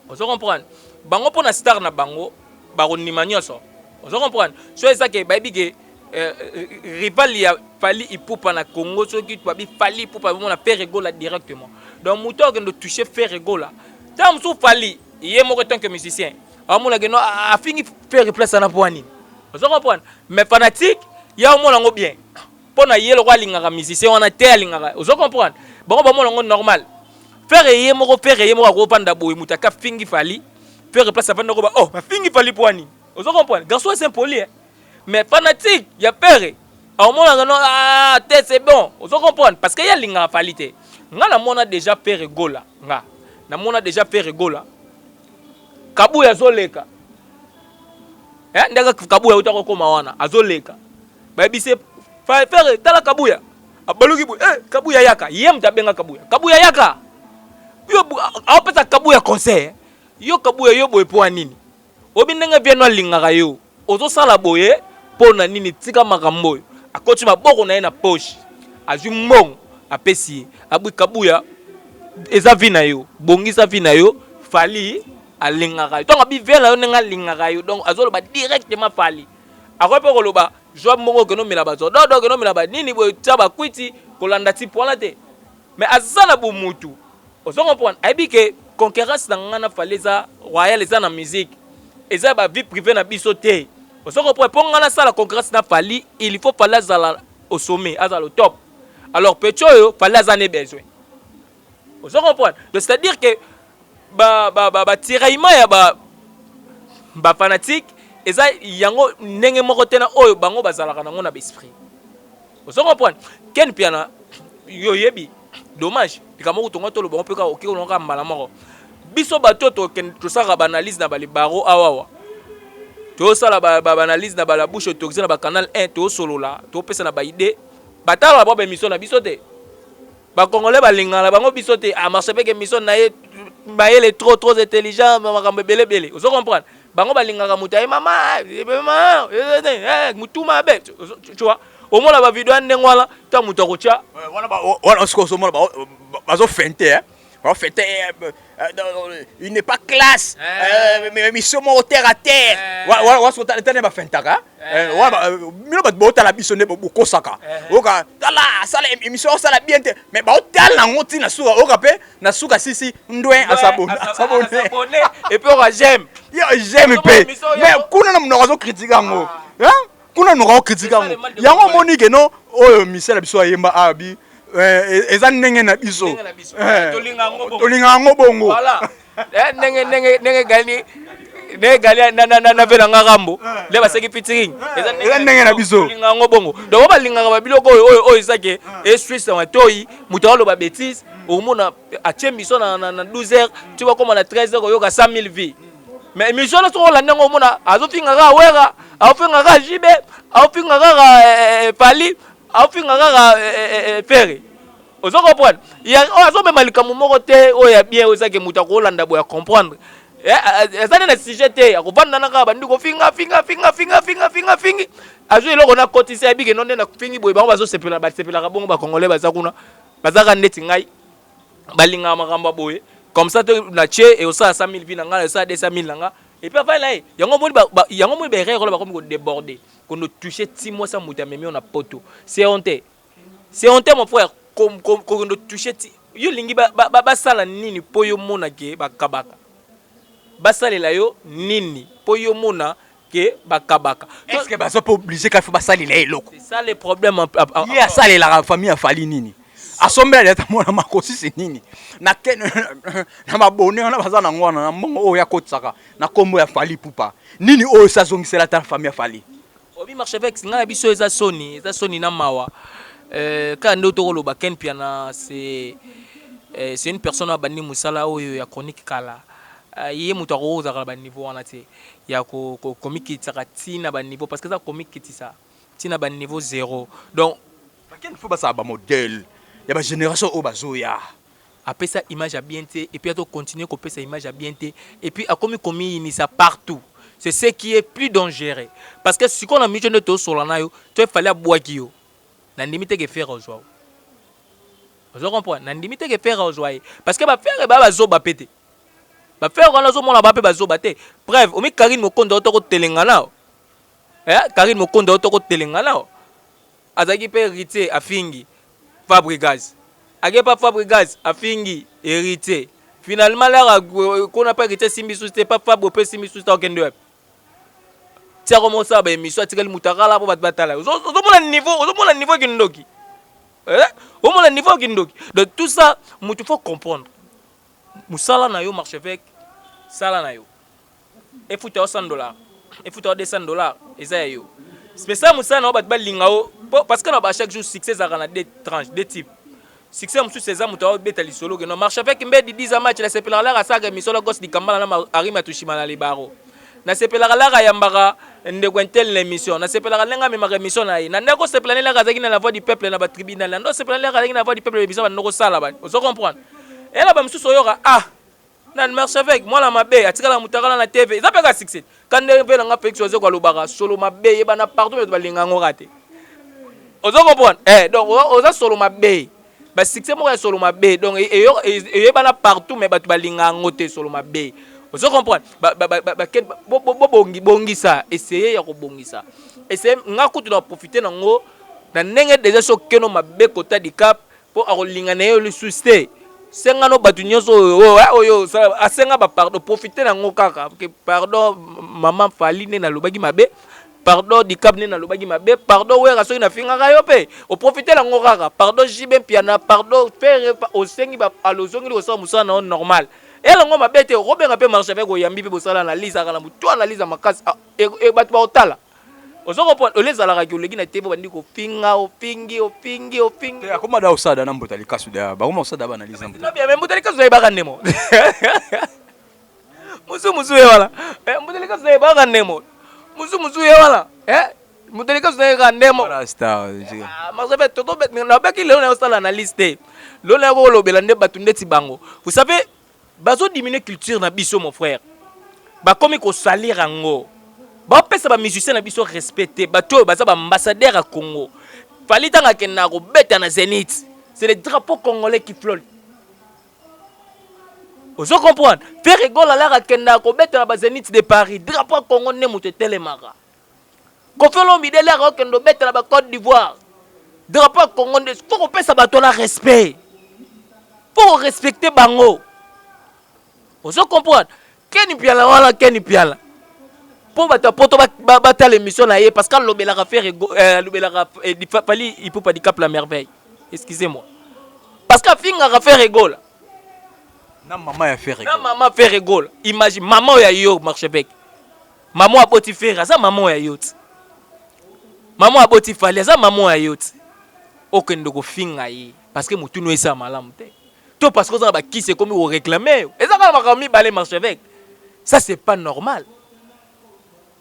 vous comprenez bango pona star na bango ba ronima nyoso vous comprenez so eza ke ba bige rival ya Fally Ipupa na Congo so ki to bi Fally Ipupa na faire rigola directement donc muto que de toucher faire rigola tam sou Fally yé moko tant que musicien amona que no a fini faire place na poani vous comprenez mais fanatique ya mona ngo bien pona yé le roi lingaka musicien on a tel lingaka vous comprenez bon ba mona ngo normal faire yé moko ko panda boy mutaka fingi Fally faire place avant ko ba oh ma fingi Fally poani vous comprenez garçon c'est poli mais fanatique ya père amona ngo ah c'est bon vous comprenez parce que ya lingaka Fally te ngala mona déjà faire rigola nga na mona déjà faire rigola kabuya azoleka ndaka kabuya utako koma wana azoleka babise faire tala kabuya abaluki bu kabuya yaka yem tabenga kabuya yaka yo apesa kabuya conseil yo kabuya yo boye po nini obindenga vienno lingaka yo ozo sala boye pona nini tika makambo akoti maboko na ye na poche azu mbongo apesi abui kabuya eza vina yo bongisa vina yo Fally alingaka donc abi vela yo nenga lingaka yo donc azoloba directement Fally akope ko loba job moko ke no mela bazo do ke no mela ba nini boy taba kwiti kolanda ti pola te mais azana bu mutu ozo comprendre aibi ke concurrence na ngana Fally za royal eza na musique eza ba vie privée na biso te ozo comprendre pour ngana sala concurrence na Fally il faut Fally azala au sommet azala au top alors pecho yo Fally azane besoin ozo comprendre donc c'est à dire que ba tiraillement ya ba fanatique eza yango ndenge moko tena oyo bango bazalaka nango na esprit vous comprenez Ken Piana yo yebi dommage bikamoko tonga tolo bango peka okiko longa mbala moko biso bato to sala ba analyse na balibaro awawa to sala ba analyse na bala bouche autorisée na ba canal 1 to solola to pesa na ba idée batala ba émission na biso te ba congolais balingala bango biso te a marché peke émission na ye Maël est trop intelligent, maman belé. Vous comprenez? Bango balingaka mutaye maman, mutuma be. Tu vois? Au moins la vidéo ndengwala ta mutakocha. Wana ba wana sko so mo ba bazo fente En fait, il n'est pas classe. Mais ils sont terre à terre. Ouais, ce que tu as fait, mino bat bota la biso ne boko saka oka tala sala émission sala bien te mais ba hotel na ngoti na suka oka pe na suka sisi ndwe asabone et puis on j'aime pe mais kuna na mnoko zo critiquer ngo hein kuna mnoko critiquer ngo yango monique no oyo misela biso ayemba abi eza ndenge na biso tolinga ngo bongo voilà ndenge gani ne galia na vela ngarambo le baseki featuring eza ndenge na biso linga ngobongo donc ba linga ba biloko oyo isake e Suisse wa toyi mutalo ba bêtise au mona a chemiso na 12h tu vas comme na 13h yoka 100 000 vies mais mission na so la ndengo mona azofinga ga wera azofinga ga jibe azofinga ga pali azofinga ga ferry ozo comprendre ya azo même malika moko te oya bien osake mutako landa boya comprendre ezali na sujet te akovanda na kaka bandi kofinga azwi eloko na kotisa yabike no nde na fingi boye bango basepelaka bongo bakongole baza kuna bazaka ndeti ngai balingaka makambo boye comme ça na tie e osala 100 000 vi na nga na osala 200 000 na nga et puis afala ye yango moni baerreur oyo bakomi kodeborder kono touche 6 mois sa moto amemi na poto c'est honte mon frère kono touche yo lingi basala nini po yo monake bakabaka basalela yo nini po yo mona ke bakabaka est-ce que baso pas obligé qu'il faut basalela eloko c'est ça le problème il y a ça la famille a fallu nini asombela ya tamona makosi c'est nini na mabone na bazana ngwana na mbongo oyo yakotsaka na kombo ya fali pupa nini oyo sazongisela ta famille a fallu obi marche avec ngana biso eza soni na mawa ka ndo to loba ken piana c'est une personne à bandi musala oyo ya chronique kala yé muto ko za ba niveau wana te ya ko comique tsaka tina ba niveau parce que ça comique tisa tina ba niveau 0 donc il faut ba modèle ya ba génération o bazoya après ça image à bien te et puis à continuer ko pesa image à bien te et puis a commis ni ça partout c'est ce qui est plus dangereux parce que si qu'on a mis de to solana yo tu fallait boaki yo na limite que faire aujourd'hui vous comprenez na limite que faire aujourd'hui parce que ba faire ba zo ba péter ba faire on a zo mona ba pe ba zo ba te bref omi Karine Mokonda to ko telengana Karine Mokonda to ko telengana azaki pe héritier afingi Fabregas agepa Fabregas afingi héritier finalement là qu'on n'a pas héritier simbi sous pas Fabre pe simbi sous ta okende tia comme ça ba émission atikali mutakala po batala zo mona niveau kindoki au moins le niveau kindoki de tout ça mutu faut comprendre musala na yo marche avec sala na yo et faut $100 et faut $200 et ça yo mais ça musala na bat balinga parce que na ba chaque jour succès za na des tranches des types succès musu c'est ça mutu beta lisolo que non marche avec mbedi 10 match la sepela la saga misolo gosse di kambala na arima tushima na libaro na sepela la yambaka ndeko intel l'émission na sepela lenga me ma émission na ye na ndeko sepela la kazaki na la voix du peuple na ba tribunal na ndo sepela la kazaki na la voix du peuple l'émission ba ndoko sala ba vous comprendre et là ba mususu yoka na marche avec moi la mabe atikala mutakala na TV ça peka succès quand ndebe nga Félix Oze kwa lobaka solo mabe yeba na partout ba linga ngo raté vous comprendre donc oza solo mabe ba succès mo ya solo mabe donc yeba na partout mais ba linga ngo te solo mabe vous comprenez bongisa essayer ya ko bongisa essayer nga kutu na profiter nango na ndenge déjà so keno mabe kota di cap pour akolinga na yo le susté senga no batu nyonso oyo asenga ba pardon profiter nango kaka que pardon maman Fali ne na lobaki mabe pardon di cap ne na lobaki mabe pardon wera so na finga ka yo pe o profiter nango kaka pardon jibe piana pardon faire au sengi ba alozongi lo sa musa na normal ela ngoma bete robenga pe marche avec oyambi pe bosala na lisa kala mutu analyse makasi e batu ba otala ozoko po oleza la radio legi na TV bandi ko finga ofingi akoma da osada na mbotali kasu da ba koma osada ba analyse mbotali na bien mais mbotali kasu ba kanemo musu ye wala mbotali kasu ba kanemo musu ye wala mbotali kasu ba kanemo rasta marche avec toto bet na ba ki le na osala analyse te lo na ko lobela nde batu ndeti bango vous savez bazo diminuer culture na biso mon frère ba komi ko salir ango ba pesa ba musicien na biso respecté bato baza ba ambassadeur à Congo Fali tanga kena ko beta na Zénith c'est le drapeau congolais qui flotte Vous comprenez? Faire rigole à l'air kenda ko bête na Zénith de Paris. Drapeau Congo ne muté telemara. Ko fait l'homme de l'air kendo bête na Côte d'Ivoire. Drapeau Congo ne faut qu'on passe à bateau la respect. Faut respecter bango. Vous comprenez? Keni piala wala keni piala. Pour battre poto battre l'émission là parce que l'obéla faire l'obéla fali il peut pas dire cap la merveille. Excusez-moi. Parce que finga faire rigole. Na maman ya faire na maman fait rigole. Imagine maman ya yo Marchevêque. Maman a boti faire ça maman ya yo. Maman a boti fali ça maman ya yo. Okende ko finga yi parce que mutu no esa malamu te. Tout parce que ça ba qui c'est comme vous réclamer. Et ça va remis balé Marchevêque. Ça c'est pas normal.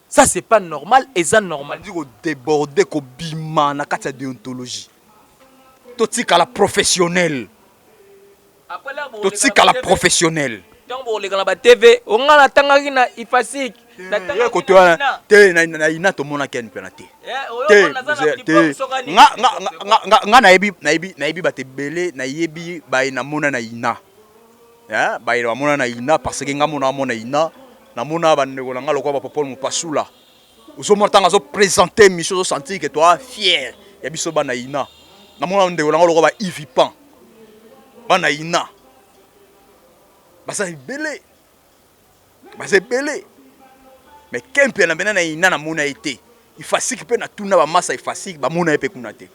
Ça c'est pas normal et ça normal. Dit ko déborder ko bima na kati ya déontologie. Totika la professionnelle. Totika la professionnelle. Donc pour les gars TV, on a la tangaki na ifasik. Na tangaki ko te na ina to mona ken penalty. Nga na yebi batebele na yebi ba na mona na ina. Ya, ba ina mona na ina parce que nga mona ina na mona ba ndeko nga lokwa ba Paul Mopasula. Uzo mortanga zo présenter mission zo sentir que toi fier. Ya biso ba na ina. Na mona ndeko nga lokwa ba Ivipan. Ba na ina. Ba ça belé. Ba c'est belé. Mais kempe na bena na ina na mona été. Il fasik pe na tuna ba massa il fasik ba mona epe kuna te.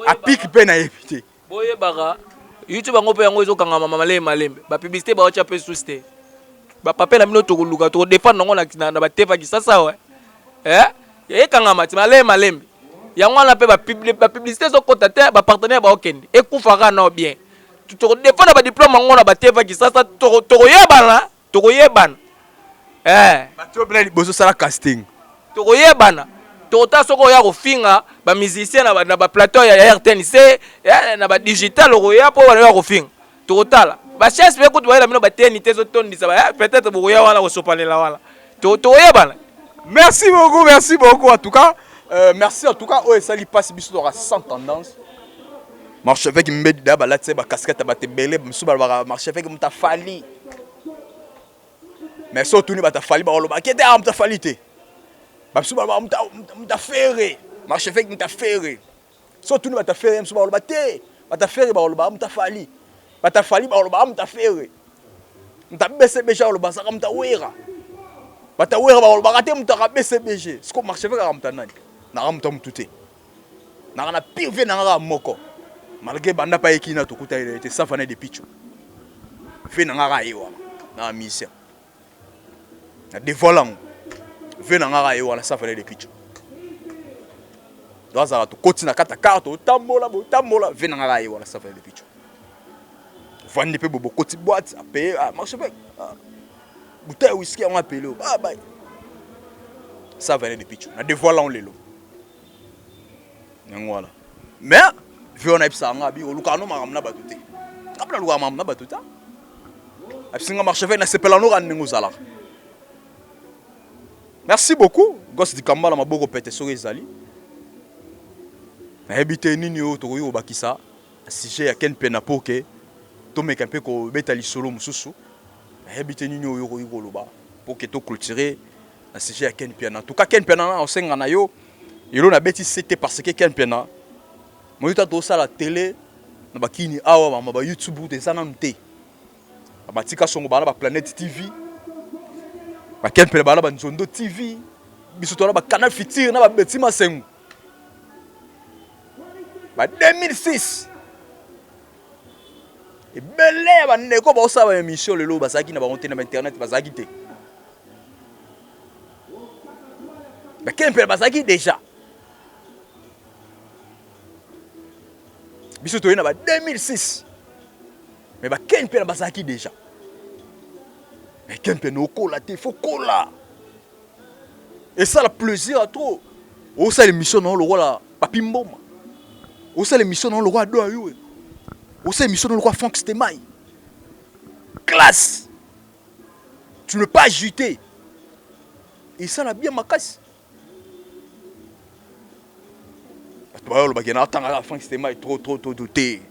Apik pe na epité. Boye bara. YouTube ngo pe yango ezokanga mama malembe. Ba publicité ba ocha pe souste. Ba papela mino to kuluka to défendre ngo na ba tefa ki sasa wa. Ye kanga mati malembe. Yango na pe ba publicité zo kota te ba partenaire ba okende. Ekufaka na bien. To défendre ba diplôme ngo na ba tefa ki sasa to yebana. Ba to bela liboso sala casting. To yebana. Tota soko ya kofinga ba musicien na ba plateau ya RTNC na ba digital ko ya po wana ya kofinga. Totala. Ba chance pe ko toyela mino ba TNT zo tondisa ba peut-être bo ya wala ko sopalela wala. To yebana. Merci beaucoup en tout cas. Merci en tout cas o esali passe biso dans sans tendance. Marche avec mbedi da ba la tse ba casquette ba te belé msu ba marche avec mta fali. Mais surtout ni ba ta fali ba lo ba kete am ta fali te. Msu ba mta ferré. Marche avec mta ferré. Surtout ni ba ta ferré msu ba lo ba te. Ba ta ferré ba lo ba mta fali. Ba ta fali ba lo ba mta ferré. Mta bese beja lo ba sa mta wera. Ba ta wera ba lo ba te mta bese beje. Ce ko marche avec mta nani. Na mta mtute. Na pire na nga moko. Malgré banda pa ekina to kuta ile te safane de pichu. Fe na nga ewa na mission. Na devolant. Fe na nga ewa na safane de pichu. Doza to kotina kata carte tambola fe na nga ewa na safane de pichu. Vandi pe bobo koti boîte a payer marche avec. Bouteille whisky on appelle. Bye. Safane de pichu. Na devolant lelo. Ngwala. Mais vu on a pisa ngabi olukano makamna batute kapla luka mamna batuta absinga marche avec na sepelano ran ngozala. Merci beaucoup gosse di kambala maboko pete so ezali na habité nini o to yo bakisa sujet ya ken pena poke to meka pe ko beta lisolo mususu na habité nini o yo ko loba poke to clôturer na sujet ya ken pena en tout cas ken pena on senga na yo yelo na beti c'était parce que ken pena moi to ça la télé na bakini awa ba YouTube des anante ba tika songo ba na Planète TV ba kempele ba na ba Nzondo TV biso to na ba Canal Futur na ba Betima Sengu ba 2006 et belé ba ndeko ba osaba émission lelo ba zaki na ba monter na internet ba zaki te ba kempele ba zaki déjà biso to na ba 2006 mais ba kempe na basaki déjà mais kempe no kola te faut kola et ça le plaisir à trop au ça l'émission non le roi la papi mboma au ça l'émission non le roi do ayo au ça l'émission non le roi Frank Stemai classe tu ne peux pas ajouter et ça la bien ma casse. Le bagana tanga Frank Stemai trop doté.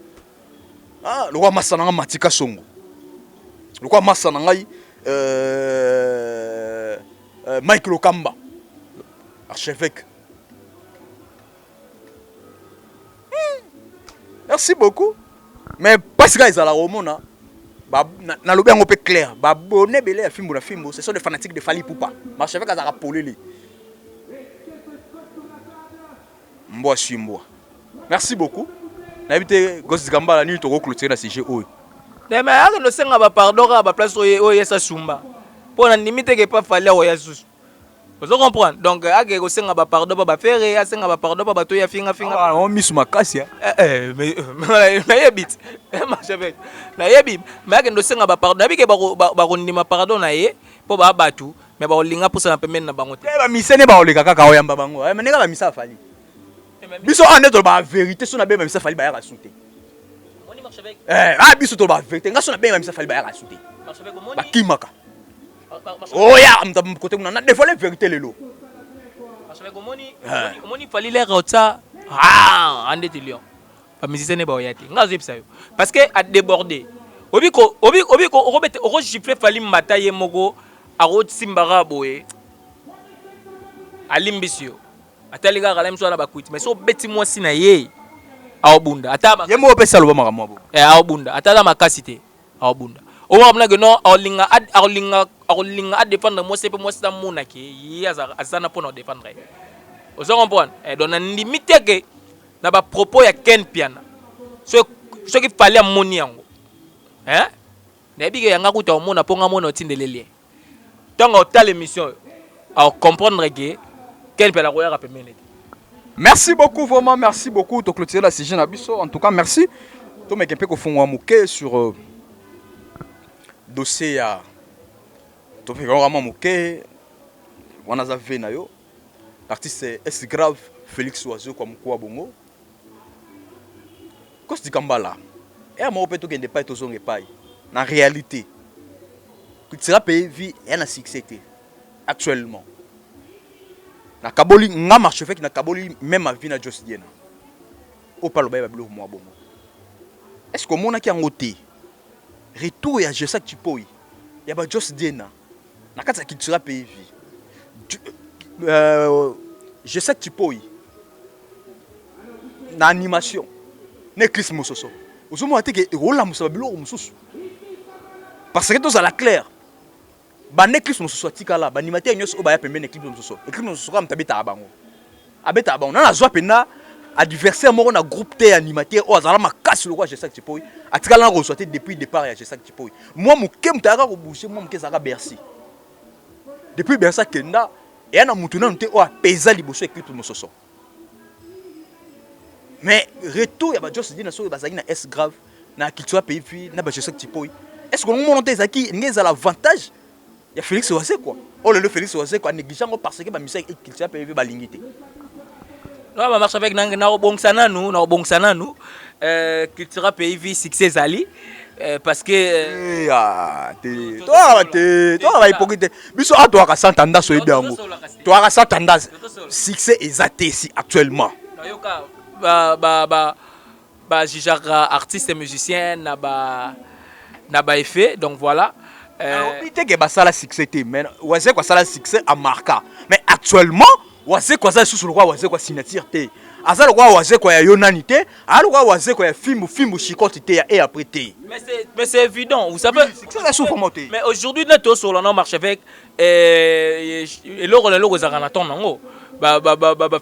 Ah, le roi Massananga Matika Songo. Pourquoi massa na ngai Mike Lokamba archevêque. Merci beaucoup. Mais parce que ils ont la romona, na lobi un peu clair. Ba bonne belé à film ce sont des fanatiques de Fali Poupa. Archevêque a rapolé li. Mboa Simboa. Merci beaucoup. N'habitez Ghost Gamba la nuit to clôturer la CG o. Mais no senga ba pardon ba place o yesa sumba. Pour na limite que pas fallait o yasus. Vous comprenez? Donc ake ko senga ba pardon ba faire ya senga ba pardon ba to ya finga. Ah on mis ma casse ya. Mais na yebit. Archevêque. Na yebim. Mais ake no senga ba pardon. Bike ba ko ndima pardon na ye po ba batu. Mais ba linga pour ça na pemene na bango te. Ba misene ba oleka kaka oyamba bango. Mais neka ba misa fali. Biso ane to ba vérité so na be misa fali ba ya rasoute. Moni Archevêque. Biso to ba vérité nga so na be misa fali ba ya rasoute. Archevêque moni. Ba kimaka. Oh ya amta côté na des fois la vérité lelo. Archevêque moni fali les rota. Ah, ande te lion. Ba musicien ne ba oyati. Nga zo epsa yo. Parce que a déborder. Obiko robete o gifler fali mataye moko a rot simbara boye. Alimbisio. Atali ga galem so na ba kwit. Mais so beti mo sina ye. Aobunda. Ataba. Ye mo pesa lo ba maka mo. Aobunda. Atala makasite. Aobunda. O wa mna no olinga défendre moi c'est pour moi ça mona ki yi azana pour nous défendre. Vous comprenez? Et donc na limite que na ba propos ya Ken Piana. Ce qui fallait moni yango. Hein? Na bi ke yanga kuta mona ponga mona otindelele. Tant au tal émission à comprendre que Ken Piana ko ya rapemene. Merci beaucoup, vraiment, merci beaucoup. Tu clôturer la CG Nabiso. En tout cas, merci. Tu m'as peu fond mouké sur dossier à. Tu fais vraiment mouké. On a zavé na yo. L'artiste est grave Félix Oiseau comme quoi bongo. Qu'est-ce que tu Kambala? Et à moi peut que ne pas être aux pas. En réalité, que tu seras payé vie et un succès actuellement. Na kaboli nga marche fait na kaboli même ma vie na Joss Diena o palo ba bilo mo bongo est-ce que mona ki angote retour ya je sais que tu poi ya ba Joss Diena na kata ki tu pays vie je sais que tu poi na animation ne Chris Mososo ozomo ate ke rola musa bilo mususu parce que tous à la claire ba neklis no so tikala ba animateur nyos o ba ya pembe neklis no so eklis no so kam tabeta abango abeta abango na zwa pena adversaire moko na groupe te animateur o azala makasi lokwa je sais que tu peux atikala na reçoiter depuis départ ya je sais que tu peux moi mokem taka ko bouger moi mokem zaka Bercy depuis Bercy kenda et na mutuna nte o apesa liboso eklis no so mais retour ya ba Joss Diena so ba zaki na S grave na culture pays puis na ba je sais que tu peux est-ce que nous monter zaki ngeza l'avantage. Il y a Félix Oisé quoi. Oh le Félix Oisé quoi négligeant parce que ma musique qu'il t'a payé ba lingité. Non ba marche avec na bongsana nous qu'il sera payé succès ali parce que toi va hypocrite. Biso a toi ka santanda so edango. Toi ka santanda succès exact ici actuellement. Yoka ba jijara artiste et musicien na ba effet donc voilà. On dit que ça la succès mais Oisé quoi ça la succès à marquer. Mais actuellement Oisé quoi ça sous le roi Oisé quoi signature té. Asa le roi Oisé quoi ya yonanité, a le roi Oisé quoi ya film chicote té et après té. Mais c'est évident, vous savez c'est souffre monter. Mais aujourd'hui notre sur le nom marche avec et le zaranaton nango. Ba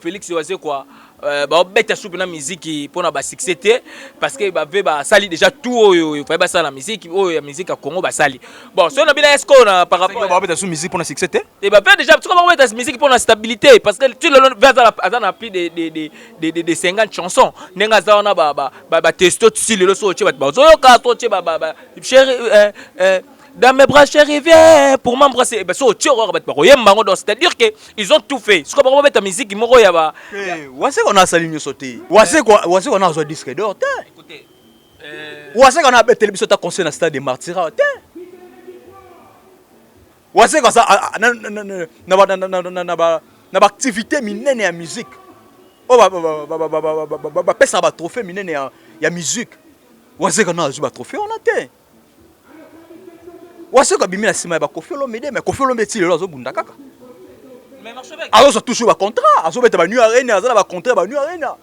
Félix Oisé quoi ba beta soupe na musique pour na ba succès parce que ba ve ba sali déjà tout il faut ba ça la musique ya musique à Congo ba sali bon si on a bien est-ce qu'on a par rapport ba beta sous musique pour na succès et ba déjà tu comment beta musique pour la stabilité parce que tu le vers na plus de 50 chansons nenga za na ba testo si le so che ba zo ka to che ba chéri dans mes bras chérie viens pour m'embrasser ben so tu auras ba yemba ngo c'est-à-dire que ils ont tout fait ce qu'on va mettre musique moko ya ba Oisé on a saligné sauter Oisé on a un disque d'or écoutez Oisé on a télévision ta concert na stade de Martyrs Oisé ça na activité minene ya musique oh ba pesa ba trophée minene ya musique Oisé on a ba trophée on a té wase ko bimina sima ba Koffi Olomide mais Koffi Olomide ti lelo azobunda kaka mais marche avec azo toujours ba contrat azobeta ba New Arena azala ba contrat ba New Arena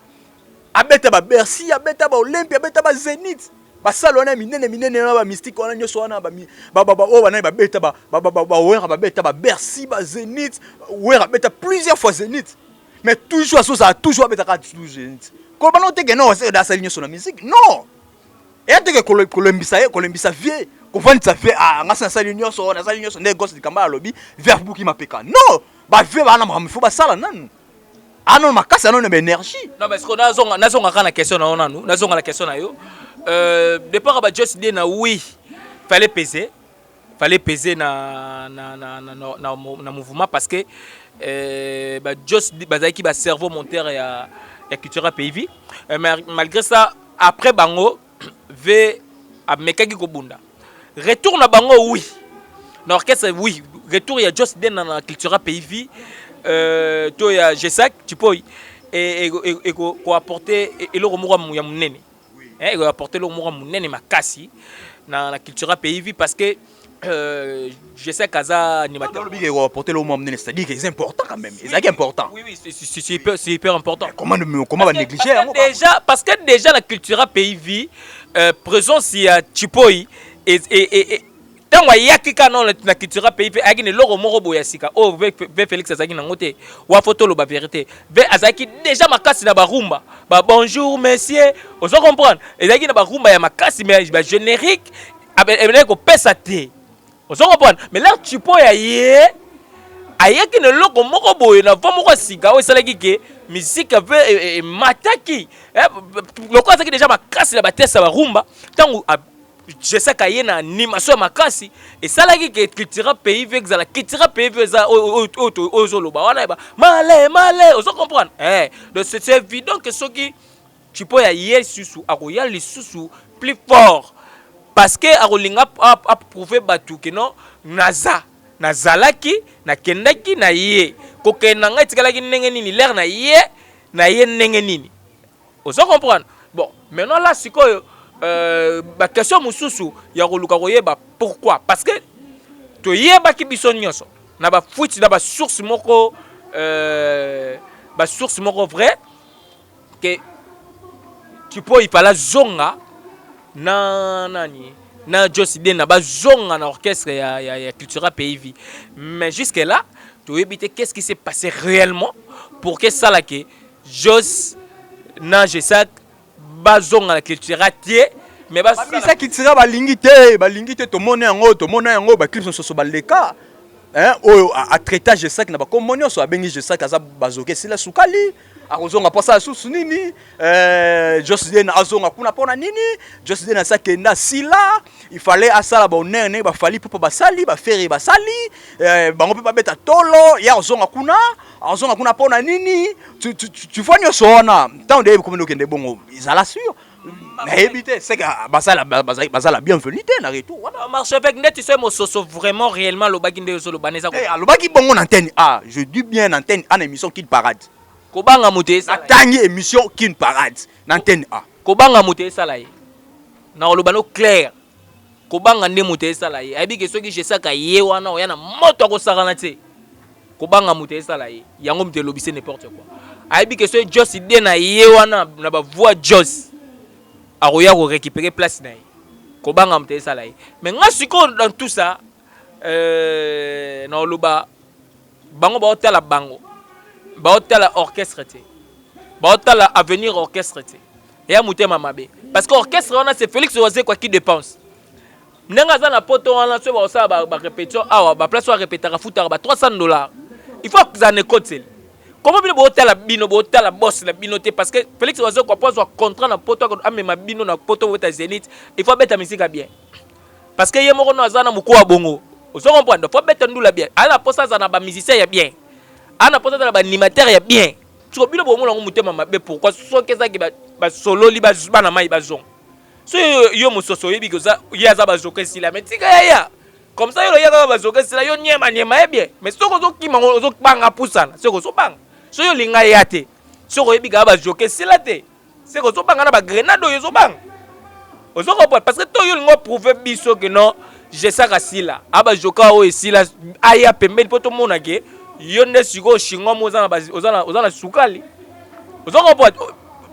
abeta ba Bercy abeta ba Olympia abeta ba Zénith ba salona minene na ba Mystique wana nyoso wana ba o wana ba beta ba wera ba beta ba Bercy ba Zénith wera beta plusieurs fois Zénith mais toujours ça toujours beta ka toujours Zénith ko ba no te que non c'est da sa ligne sur la musique non et te que Colombisa vie ko vandi ça fait ngasa sa ligne sur na sa ligne sur ne gosse di kamba lobby vers buki mapeka non ba vie ba na ma faut ba sala nan non makasi non énergie non mais ce qu'on a la question na ona nous nazonga la question na yo départ ba just dit na oui fallait peser na mouvement parce que ba just bazaki ba cerveau moteur ya culture pays mais malgré ça après bango ve amekaki ko bunda retour na bango oui na orchestre oui retour ya just dit na culture pays to ya G5 tu peux et ko apporter et le remora ya munene il va apporter le mot munene makasi na la culture pays parce que je sais kaza animateur il va apporter le mot munene c'est-à-dire que c'est important quand même c'est important oui c'est hyper important comment va négliger parce que déjà la culture pays présence ya Chipoi et tant yaki kana la culture pays aki ne loro moko boya sika oh ve Félix azaki na ngote wa photo lo ba vérité ve azaki déjà makasi na ba rumba ba bonjour messieurs on se comprendre ezaki na ba rumba ya makasi mais ba générique abene ko pesa te on se comprendre mais là tu peux y ayaki ne loko moko boya na va moko sika o salaki ke musique ve mataki loko azaki déjà makasi na ba tesa ba rumba tangu je sais qu'il y a une animation makasi et ça là qui culture pays avec la culture pays ça au zoloba wana ba malé on se comprendre donc c'est évident que ce qui tu peux y aller sous akoya les sous plus fort parce que akolinga a prouver batu que non nazalaki na kendaki na ye kokena ngai tikalaki ndenge nini l'air na ye ndenge nini on se comprendre bon maintenant là sikoyo ba question mususu ya koluka koyeba pourquoi parce que to yeba ki biso nyonso na ba fuiti na ba source moko vrai que tu peux y parler zonga na nani na Joside na ba zonga na orchestre ya culture pays mais jusque là to yebite qu'est-ce qui s'est passé réellement pour que ça là que Jos na G5 bazonga la culture tie mais ça qui tira balingi te to mona yango ba clips so baleka o a traitage G5 na ba komonyo so abengi G5 aza bazoke sila sukali akozonga posa susu nini Joside na azonga kuna pona nini Joside na sa kenda sila il fallait asala ba onene ba fali popo basali ba feri basali bango pe ba beta tolo ya azonga kuna pona nini tu vois nyoso wana tant de comme no kende bongo izala sûr mais éviter c'est que basala bienvenue na retour voilà marche avec net tu sais mo soso vraiment réellement lo baginde so lo baneza ko lo bagi bongo na antenne je dis bien antenne en émission Kid Parade kobanga muté ça tangi émission Kid Parade na antenne kobanga muté ça là na lo bano clair kobanga nde muté ça là ayebi ke soki je saka ye wana oyana moto ko sakana te kobanga muté ça là yango mte lobise n'importe quoi ayebi ke so Jos ide na ye wana na ba voix Jos aroya ko récupérer place na ye kobanga mte ça là mais nga siko dans tout ça na loba bango ba otala bango ba otala orchestre te ba otala avenir orchestre te ya mutema mabe parce que orchestre wana c'est Félix Oise quoi qui dépense nenga za na poto wana so ba sa ba répétition awa ba place wa répéter futa ba $300 il faut que ça ne cote. Comment bien botala bino botala boss la binoté parce que Félix Oise quoi pose un contrat na poto ko amema bino na poto weta Zénith il faut beta musique bien parce que yemo kono azana muko bongo on se comprend il faut beta ndula bien ana posa za na ba musicien ya bien ana posa za na ba animateur ya bien tu bino bo mo ngo mutema mabe pourquoi so keza ki ba solo li ba na mai ba zong so yo musoso yebi ko za yaza ba zoke sila mais tika ya comme ça yo yaza ba zoke sila yo nyema bien mais soko zo ki mango zo banga pusana soko so banga so yo linga ya te soko yebi ka ba zoke sila te soko so banga na ba grenade yo zo banga ozo comprendre parce que to yo lingo prouver biso que non je saka sila aba joka o esila aya pembeni poto mona ke yonde siko shingo mo ozana sukali ozongo po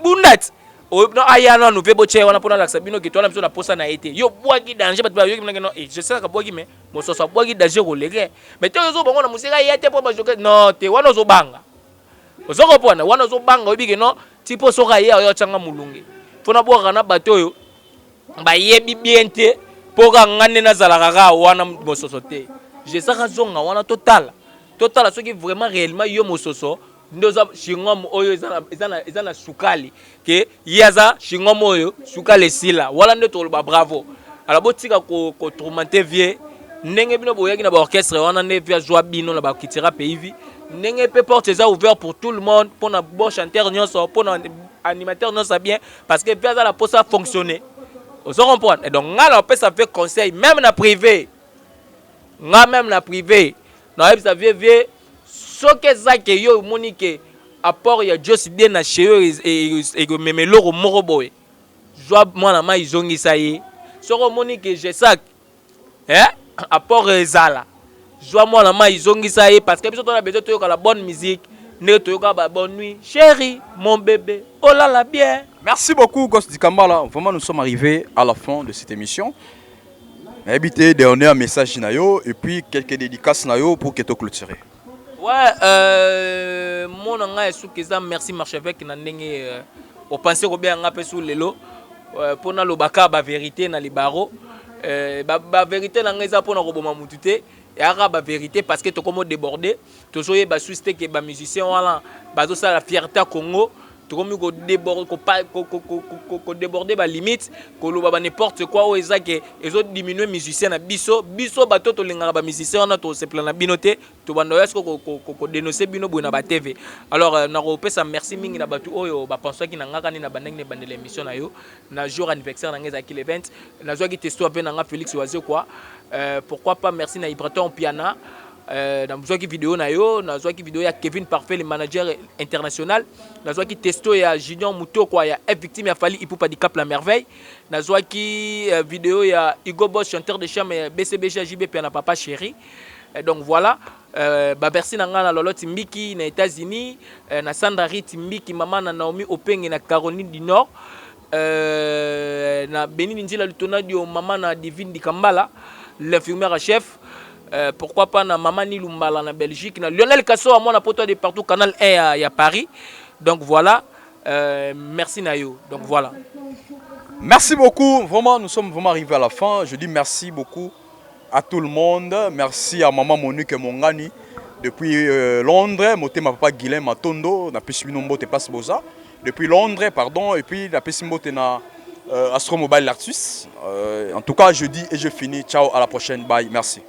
bundat o no aya no ve boche wana pona la sabino ke tona biso na posa na été yo boaki danger bat ba yo ki no je saka boaki me mo so boaki danger ko lege mais to zo bongo na musika ya te po ba joka no te wana zo banga ozongo po wana zo banga obike no tipo soka ya yo changa mulungi fona boaka na bato yo ba yebi bien te poka ngane na zalaka ka wana mososo te je saka zonga wana total soki vraiment réellement yo mososo ndoza shingom oyo ezana sukali ke yaza shingom oyo sukali sila wala ndo toloba bravo ala botika ko tourmenter vie ndenge bino boyaki na ba orchestre wana ne via joie bino na ba kitira pays ndenge pe porte eza ouvert pour tout le monde pour na bon chanteur nyonso pour na animateur nyonso bien parce que via la posa fonctionner vous comprenez et donc on peut ça fait conseil même na privé na ça vie ce que ça que yo monique apport ya Joss de na chez et memelo moko boy joie moi na ma izongi ça y so monique je sac apport ezala joie moi na ma izongi ça y parce que biso on a besoin de la bonne musique ne toyoka ba bonne nuit chérie mon bébé oh là là bien. Merci beaucoup, Goss Dikambala. Vraiment, nous sommes arrivés à la fin de cette émission. Évitez de donner un message nayo et puis quelques dédicaces nayo pour que tu clôtures. Ouais, mon anga est sous merci marchevêque na ndenge au penser ko bien ngapé sous lelo pour na lobaka ba vérité na libaro ba vérité na ngeza pour na roboma mutute et ara ba vérité parce que to comme débordé to soyé ba susté que ba musicien wala bazo ça la fierté à Congo. Comme ko déborder ba limite ko lo ba n'importe quoi o ezake ezo diminuer musicien na biso bato to lingaka ba musicien na to se plan na binoté to bando esko ko dénoncer bino bona ba TV alors na ko pesa merci mingi na bato oyo ba pensoi ki na ngaka ni na bandenge ne bandela émission na yo na jour anniversaire na ngeza ki le 20 na joie ki testo avec na Félix Oiseau quoi pourquoi pas merci na Ibraton Piana na mzwaki vidéo na yo na zwaki vidéo ya Kevin Parfait le manager international na zwaki testo ya Junior Muto quoi ya F victime ya Fali Ipupa di Cap la merveille na zwaki vidéo ya Igo Boss chanteur de chambre BCBG JB puis na papa chéri donc voilà ba merci na ngana Lolo Timbiki na États-Unis na Sandra Timbiki maman na Naomi Openg na Caroline du Nord na Benini Njila Lutona dio maman na Divine Dikambala l'infirmière chef pourquoi pas na Maman Nilumbala na Belgique na Lionel Kasso à moi na poto de partout Canal 1 à Paris donc voilà merci Nayo donc voilà merci beaucoup vraiment nous sommes vraiment arrivés à la fin je dis merci beaucoup à tout le monde merci à maman Monique Mongani depuis Londres motema papa Guilain Matondo na Pesimbo te place Boza depuis Londres pardon et puis la Pesimbo te na Astro Mobile Artus en tout cas je dis et je finis ciao à la prochaine bye merci.